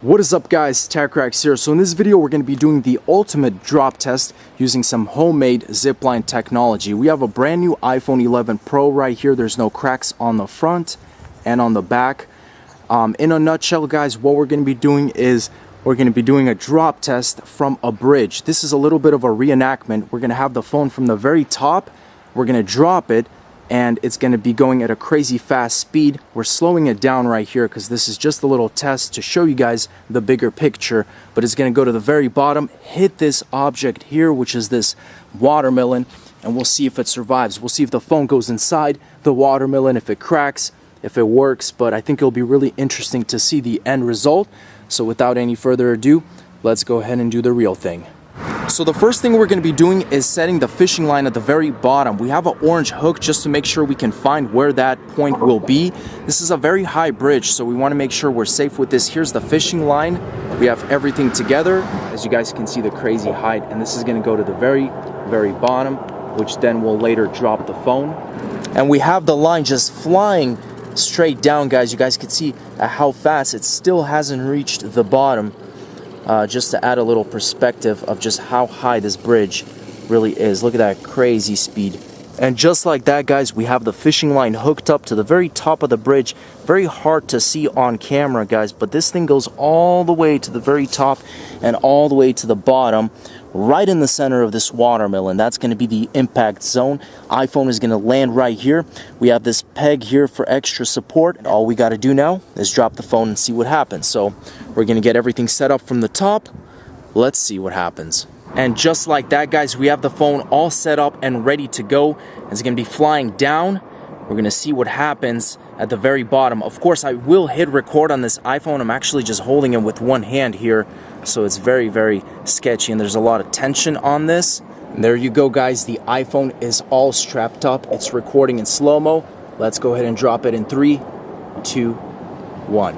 What is up guys, TechRax here. So in this video we're going to be doing the ultimate drop test using some homemade ZipLine technology. We have a brand new iPhone 11 Pro right here. There's no cracks on the front and on the back. In a nutshell guys, what we're going to be doing is we're going to be doing a drop test from a bridge. This is a little bit of a reenactment. We're going to have the phone from the very top. We're going to drop it and it's going to be going at a crazy fast speed. We're slowing it down right here because this is just a little test to show you guys the bigger picture, but it's going to go to the very bottom, hit this object here, which is this watermelon, and we'll see if it survives. We'll see if the phone goes inside the watermelon, if it cracks, if it works, but I think it'll be really interesting to see the end result. So without any further ado, let's go ahead and do the real thing. So the first thing we're going to be doing is setting the fishing line at the very bottom. We have an orange hook just to make sure we can find where that point will be. This is a very high bridge, so we want to make sure we're safe with this. Here's the fishing line. We have everything together. As you guys can see, the crazy height, and this is going to go to the very bottom, which then will later drop the phone. And we have the line just flying straight down, guys. You guys can see how fast it still hasn't reached the bottom. Just to add a little perspective of just how high this bridge really is. Look at that crazy speed. And just like that, guys, we have the fishing line hooked up to the very top of the bridge. Very hard to see on camera, guys, but this thing goes all the way to the very top and all the way to the bottom, right in the center of this watermelon. That's going to be the impact zone. iPhone is going to land right here. We have this peg here for extra support. All we got to do now is drop the phone and see what happens. So we're going to get everything set up from the top. Let's see what happens. And just like that, guys, we have the phone all set up and ready to go. It's going to be flying down. We're going to see what happens at the very bottom. Of course, I will hit record on this iPhone. I'm actually just holding it with one hand here, so it's very sketchy, and there's a lot of tension on this. And there you go, guys. The iPhone is all strapped up. It's recording in slow-mo. Let's go ahead and drop it in 3, 2, 1.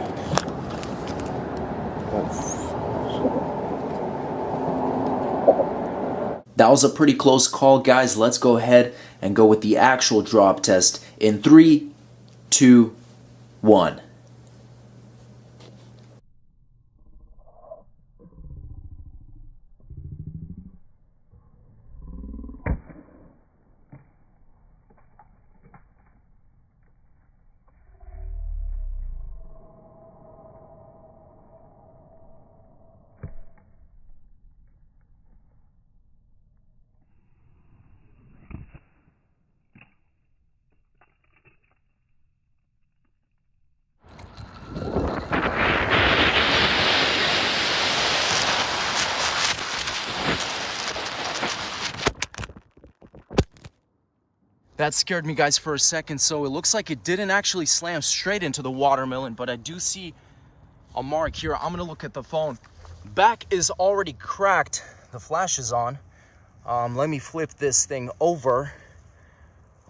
That was a pretty close call, guys. Let's go ahead and go with the actual drop test in 3, 2, 1. That scared me, guys, for a second. So it looks like it didn't actually slam straight into the watermelon, but I do see a mark here. I'm gonna look at the phone. Back is already cracked. The flash is on. Let me flip this thing over.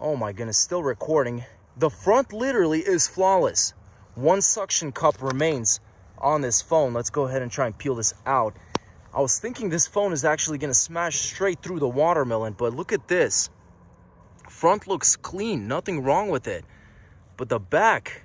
Oh my goodness, still recording. The front literally is flawless. One suction cup remains on this phone. Let's go ahead and try and peel this out. I was thinking this phone is actually gonna smash straight through the watermelon, but look at this. Front looks clean, nothing wrong with it. But the back,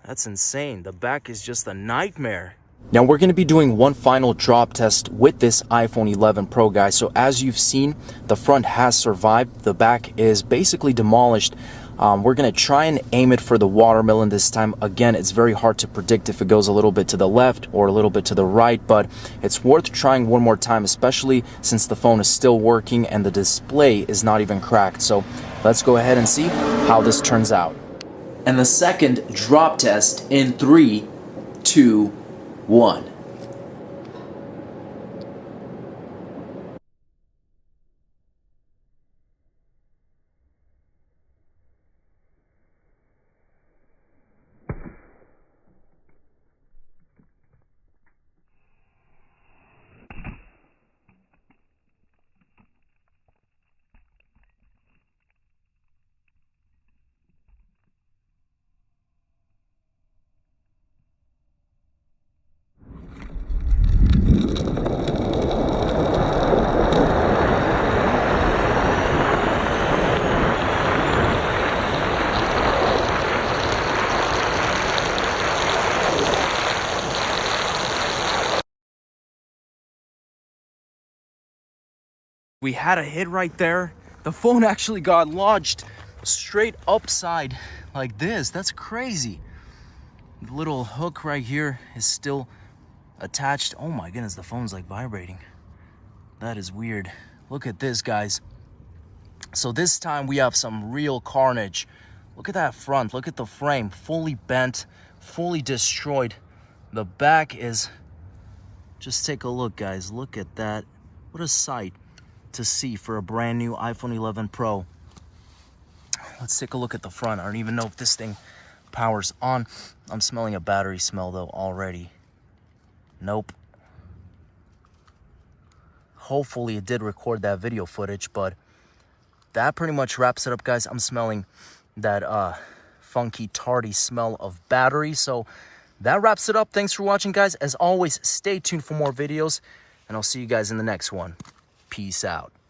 that's insane. The back is just a nightmare. Now we're going to be doing one final drop test with this iPhone 11 Pro, guys. So as you've seen, the front has survived. The back is basically demolished. We're going to try and aim it for the watermelon this time. Again, it's very hard to predict if it goes a little bit to the left or a little bit to the right, but it's worth trying one more time, especially since the phone is still working and the display is not even cracked. So let's go ahead and see how this turns out. And the second drop test in 3, 2, 1. We had a hit right there. The phone actually got lodged straight upside like this. That's crazy. The little hook right here is still attached. Oh my goodness, the phone's like vibrating. That is weird. Look at this, guys. So this time we have some real carnage. Look at that front. Look at the frame. Fully bent, fully destroyed. The back is... Just take a look, guys. Look at that. What a sight to see for a brand new iPhone 11 Pro. Let's take a look at the front. I don't even know if this thing powers on. I'm smelling a battery smell though already. Nope. Hopefully it did record that video footage, but that pretty much wraps it up, guys. I'm smelling that funky tardy smell of battery. So that wraps it up. Thanks for watching, guys. As always, stay tuned for more videos, and I'll see you guys in the next one. Peace out.